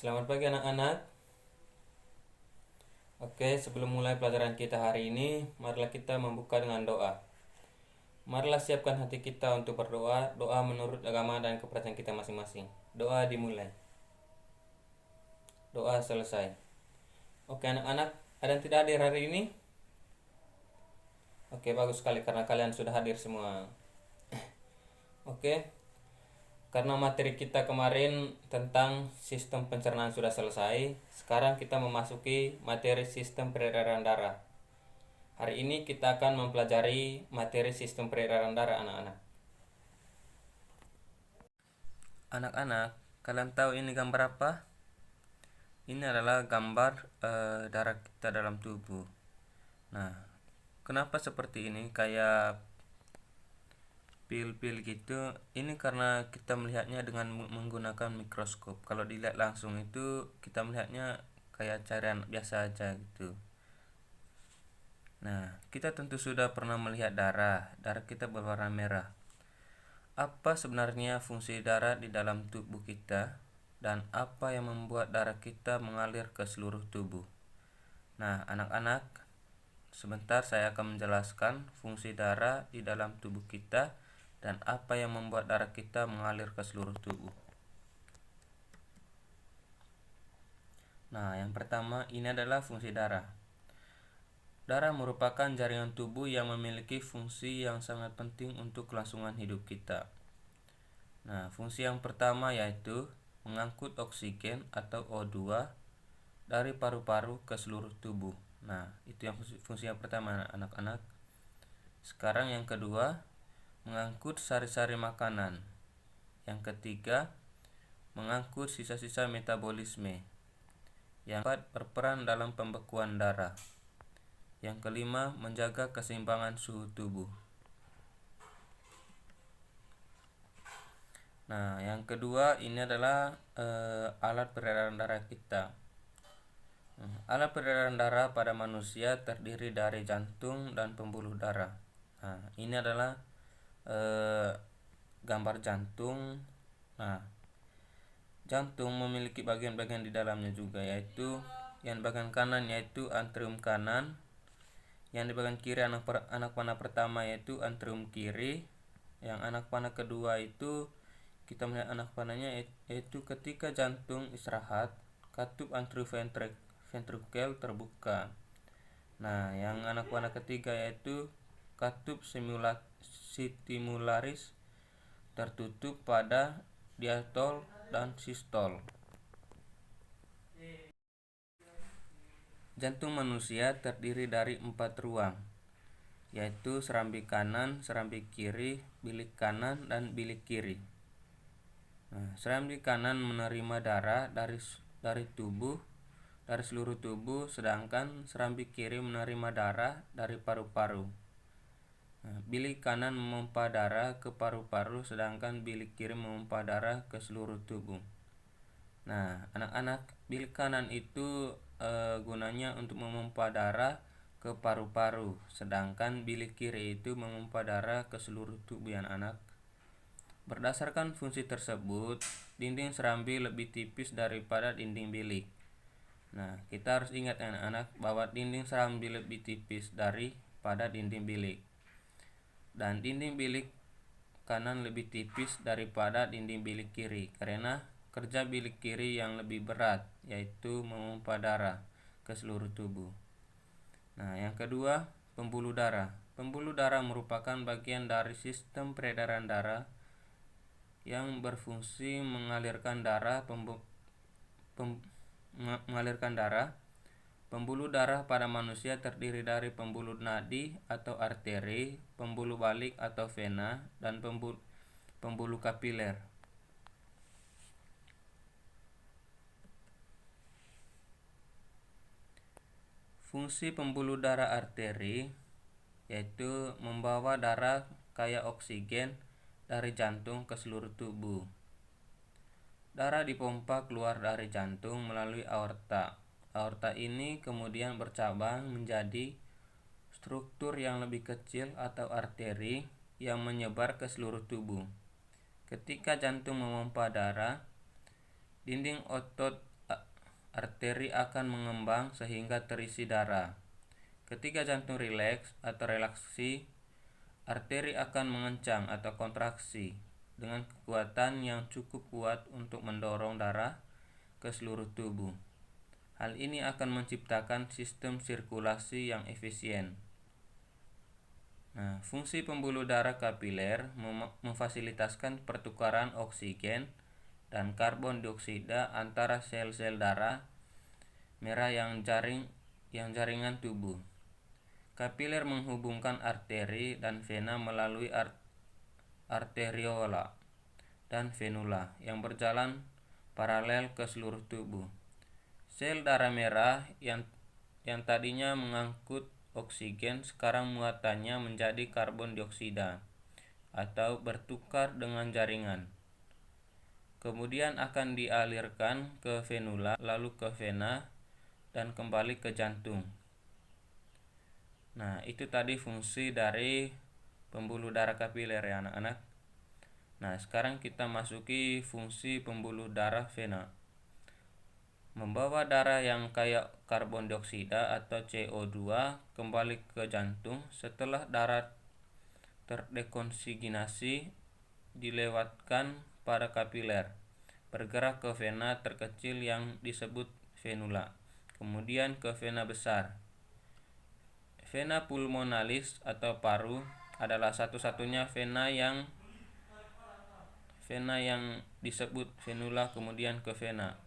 Selamat pagi anak-anak. Oke, sebelum mulai pelajaran kita hari ini, marilah kita membuka dengan doa. Marilah siapkan hati kita untuk berdoa, doa menurut agama dan kepercayaan kita masing-masing. Doa dimulai. Doa selesai. Oke anak-anak, ada yang tidak hadir hari ini? Oke, bagus sekali karena kalian sudah hadir semua. Oke, karena materi kita kemarin tentang sistem pencernaan sudah selesai, sekarang kita memasuki materi sistem peredaran darah. Hari ini kita akan mempelajari materi sistem peredaran darah anak-anak. Anak-anak, kalian tahu ini gambar apa? Ini adalah gambar darah kita dalam tubuh. Nah, kenapa seperti ini? Kayak pil-pil gitu. Ini karena kita melihatnya dengan menggunakan mikroskop. Kalau dilihat langsung itu kita melihatnya kayak cairan biasa aja gitu. Nah, kita tentu sudah pernah melihat darah. Darah kita berwarna merah. Apa sebenarnya fungsi darah di dalam tubuh kita dan apa yang membuat darah kita mengalir ke seluruh tubuh? Nah, anak-anak, sebentar saya akan menjelaskan fungsi darah di dalam tubuh kita dan apa yang membuat darah kita mengalir ke seluruh tubuh. Nah, yang pertama ini adalah fungsi darah. Darah merupakan jaringan tubuh yang memiliki fungsi yang sangat penting untuk kelangsungan hidup kita. Nah, fungsi yang pertama yaitu mengangkut oksigen atau O2 dari paru-paru ke seluruh tubuh. Nah, itu yang fungsi yang pertama anak-anak. Sekarang yang kedua, mengangkut sari-sari makanan. Yang ketiga, mengangkut sisa-sisa metabolisme. Yang keempat, berperan dalam pembekuan darah. Yang kelima, menjaga keseimbangan suhu tubuh. Nah, yang kedua ini adalah alat peredaran darah kita. Alat peredaran darah pada manusia terdiri dari jantung dan pembuluh darah. Nah, ini adalah gambar jantung. Nah, jantung memiliki bagian-bagian di dalamnya juga, yaitu yang bagian kanan yaitu atrium kanan, yang di bagian kiri anak panah pertama yaitu atrium kiri, yang anak panah kedua itu kita melihat anak panahnya yaitu ketika jantung istirahat, katup anteroventrikel terbuka. Nah, yang anak panah ketiga yaitu katup stimularis tertutup pada diastol dan sistol. Jantung manusia terdiri dari 4 ruang, yaitu serambi kanan, serambi kiri, bilik kanan, dan bilik kiri. Nah, serambi kanan menerima darah dari seluruh tubuh, sedangkan serambi kiri menerima darah dari paru-paru. Nah, bilik kanan memompa darah ke paru-paru, sedangkan bilik kiri memompa darah ke seluruh tubuh. Nah, anak-anak, bilik kanan itu gunanya untuk memompa darah ke paru-paru, sedangkan bilik kiri itu memompa darah ke seluruh tubuh anak-anak. Berdasarkan fungsi tersebut, dinding serambi lebih tipis daripada dinding bilik. Nah, kita harus ingat anak-anak bahwa dinding serambi lebih tipis daripada dinding bilik. Dan dinding bilik kanan lebih tipis daripada dinding bilik kiri karena kerja bilik kiri yang lebih berat, yaitu memompa darah ke seluruh tubuh. Nah, yang kedua, pembuluh darah. Pembuluh darah merupakan bagian dari sistem peredaran darah yang berfungsi mengalirkan darah. Pembuluh darah pada manusia terdiri dari pembuluh nadi atau arteri, pembuluh balik atau vena, dan pembuluh kapiler. Fungsi pembuluh darah arteri yaitu membawa darah kaya oksigen dari jantung ke seluruh tubuh. Darah dipompa keluar dari jantung melalui aorta. Aorta ini kemudian bercabang menjadi struktur yang lebih kecil atau arteri yang menyebar ke seluruh tubuh. Ketika jantung memompa darah, dinding otot arteri akan mengembang sehingga terisi darah. Ketika jantung rileks atau relaksasi, arteri akan mengencang atau kontraksi dengan kekuatan yang cukup kuat untuk mendorong darah ke seluruh tubuh. Hal ini akan menciptakan sistem sirkulasi yang efisien. Nah, fungsi pembuluh darah kapiler memfasilitaskan pertukaran oksigen dan karbon dioksida antara sel-sel darah merah yang jaringan tubuh. Kapiler menghubungkan arteri dan vena melalui arteriola dan venula yang berjalan paralel ke seluruh tubuh. Sel darah merah yang tadinya mengangkut oksigen sekarang muatannya menjadi karbon dioksida atau bertukar dengan jaringan. Kemudian akan dialirkan ke venula, lalu ke vena, dan kembali ke jantung. Nah, itu tadi fungsi dari pembuluh darah kapiler ya anak-anak. Nah, sekarang kita masuki fungsi pembuluh darah vena. Membawa darah yang kaya karbon dioksida atau CO2 kembali ke jantung setelah darah terdekonsigenasi dilewatkan pada kapiler, bergerak ke vena terkecil yang disebut venula, kemudian ke vena besar. Vena pulmonalis atau paru adalah satu-satunya vena yang disebut venula, kemudian ke vena.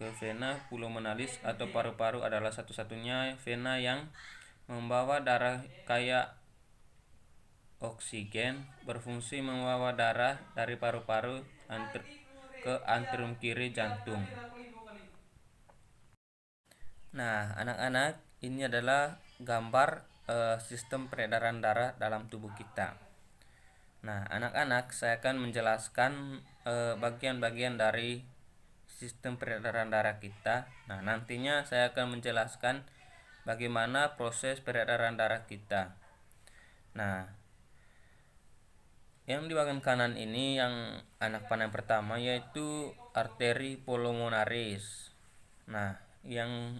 Vena pulmonalis atau paru-paru adalah satu-satunya vena yang membawa darah kaya oksigen, berfungsi membawa darah dari paru-paru ke antrium kiri jantung. Nah, anak-anak, ini adalah gambar sistem peredaran darah dalam tubuh kita. Nah, anak-anak, saya akan menjelaskan bagian-bagian dari sistem peredaran darah kita. Nah, nantinya saya akan menjelaskan bagaimana proses peredaran darah kita. Nah, yang di bagian kanan ini yang anak panah pertama yaitu arteri pulmonaris. Nah, yang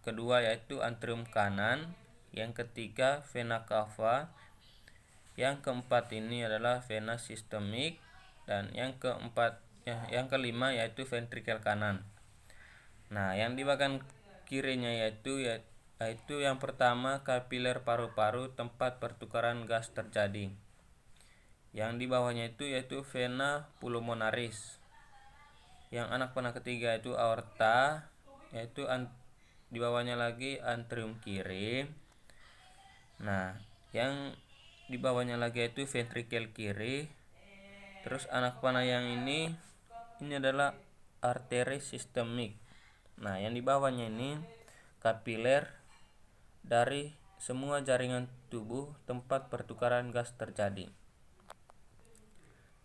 kedua yaitu antrium kanan, yang ketiga vena cava, yang keempat ini adalah vena sistemik, dan yang kelima yaitu ventrikel kanan. Nah, yang di bagian kirinya yaitu yang pertama kapiler paru-paru, tempat pertukaran gas terjadi. Yang di bawahnya yaitu vena pulmonaris. Yang anak panah ketiga yaitu aorta, yaitu di bawahnya lagi antrium kiri. Nah, yang di bawahnya lagi yaitu ventrikel kiri. Terus anak panah yang ini adalah arteri sistemik. Nah, yang di bawahnya ini kapiler dari semua jaringan tubuh tempat pertukaran gas terjadi.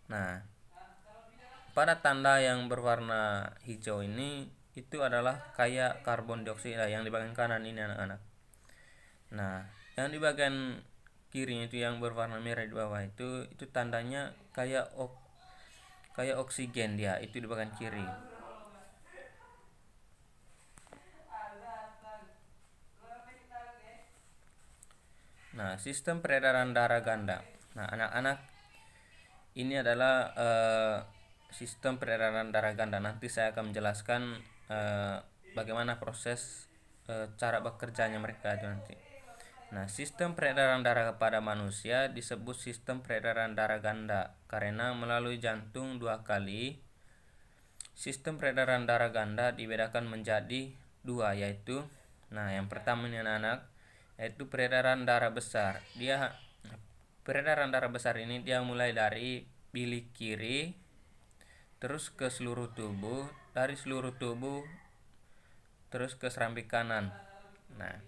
Nah, pada tanda yang berwarna hijau ini itu adalah kaya karbon dioksida yang di bagian kanan ini anak-anak. Nah, yang di bagian kiri itu yang berwarna merah di bawah itu tandanya kaya oksigen, dia itu di bagian kiri. Nah, sistem peredaran darah ganda. Nah, anak-anak, ini adalah sistem peredaran darah ganda. Nanti saya akan menjelaskan bagaimana proses cara bekerjanya mereka itu nanti. Nah, sistem peredaran darah pada manusia disebut sistem peredaran darah ganda karena melalui jantung 2 kali. Sistem peredaran darah ganda dibedakan menjadi 2, yaitu yang pertama ini anak-anak yaitu peredaran darah besar. Peredaran darah besar ini dia mulai dari bilik kiri terus ke seluruh tubuh, dari seluruh tubuh terus ke serambi kanan. Nah,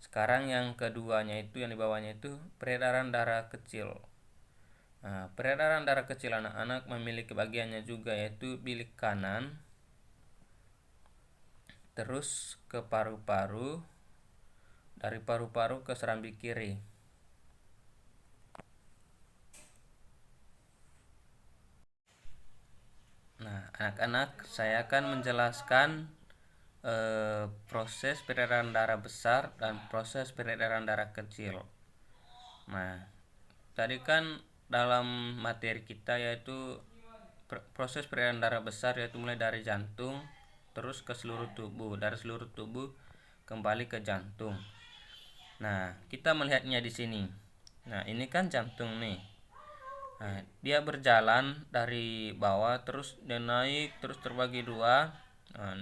sekarang yang keduanya yang di bawahnya itu peredaran darah kecil. Nah, peredaran darah kecil anak-anak memiliki bagiannya juga yaitu bilik kanan terus ke paru-paru, dari paru-paru ke serambi kiri. Anak-anak, saya akan menjelaskan proses peredaran darah besar dan proses peredaran darah kecil. Nah, tadi kan dalam materi kita yaitu proses peredaran darah besar yaitu mulai dari jantung terus ke seluruh tubuh, dari seluruh tubuh kembali ke jantung. Nah, kita melihatnya di sini. Nah, ini kan jantung nih. Nah, dia berjalan dari bawah terus dia naik terus terbagi dua. Nah,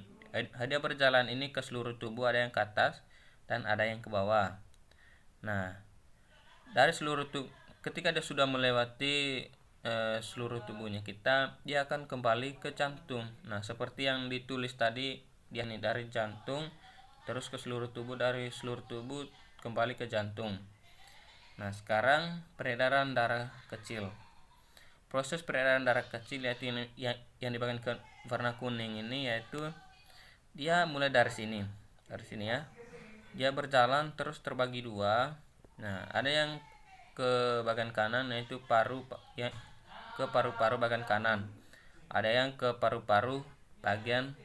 dia berjalan ini ke seluruh tubuh, ada yang ke atas dan ada yang ke bawah. Nah, dari seluruh tubuh, ketika dia sudah melewati seluruh tubuhnya kita, dia akan kembali ke jantung. Nah, seperti yang ditulis tadi, dia nih dari jantung terus ke seluruh tubuh, dari seluruh tubuh kembali ke jantung. Nah, sekarang peredaran darah kecil. Proses peredaran darah kecil yaitu yang dibagikan ke warna kuning ini, yaitu dia mulai dari sini ya. Dia berjalan terus terbagi dua. Nah, ada yang ke bagian kanan yaitu paru ya, ke paru-paru bagian kanan. Ada yang ke paru-paru bagian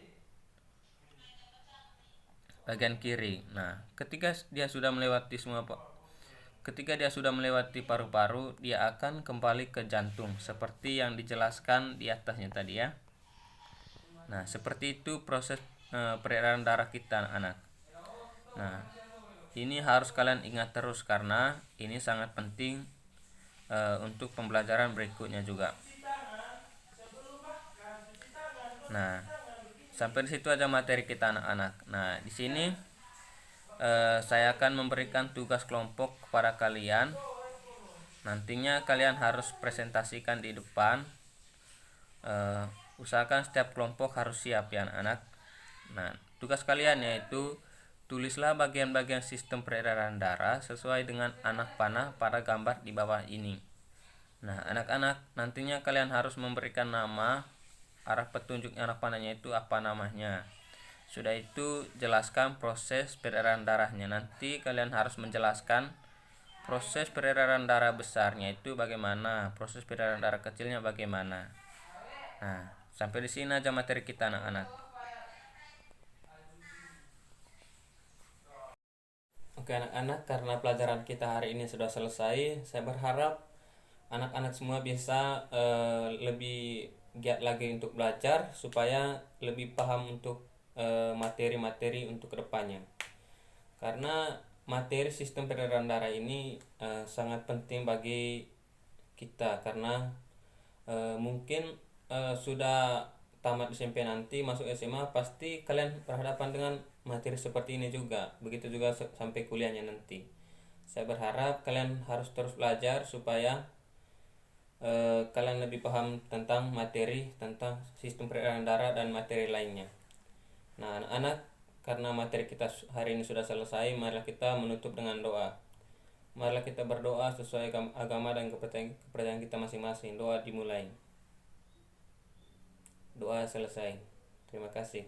kiri. Nah, ketika dia sudah melewati paru-paru, dia akan kembali ke jantung seperti yang dijelaskan di atasnya tadi ya. Nah, seperti itu proses peredaran darah kita, anak. Nah, ini harus kalian ingat terus karena ini sangat penting untuk pembelajaran berikutnya juga. Nah, sampai di situ aja materi kita, anak-anak. Nah, di sini saya akan memberikan tugas kelompok kepada kalian. Nantinya kalian harus presentasikan di depan. Usahakan setiap kelompok harus siap ya, anak-anak. Nah, tugas kalian yaitu tulislah bagian-bagian sistem peredaran darah sesuai dengan anak panah pada gambar di bawah ini. Nah, anak-anak, nantinya kalian harus memberikan nama, arah petunjuk anak panahnya itu apa namanya. Sudah itu jelaskan proses peredaran darahnya. Nanti kalian harus menjelaskan proses peredaran darah besarnya itu bagaimana, proses peredaran darah kecilnya bagaimana. Nah, sampai di sini aja materi kita, anak-anak. Oke, anak-anak, karena pelajaran kita hari ini sudah selesai, saya berharap anak-anak semua bisa lebih giat lagi untuk belajar supaya lebih paham untuk materi-materi untuk kedepannya. Karena materi sistem peredaran darah ini sangat penting bagi kita karena mungkin sudah tamat SMP nanti masuk SMA pasti kalian berhadapan dengan materi seperti ini juga, begitu juga sampai kuliahnya nanti. Saya berharap kalian harus terus belajar supaya kalian lebih paham tentang materi tentang sistem peredaran darah dan materi lainnya. Nah, anak-anak, karena materi kita hari ini sudah selesai, marilah kita menutup dengan doa. Marilah kita berdoa sesuai agama dan kepercayaan kita masing-masing. Doa dimulai. Doa selesai. Terima kasih.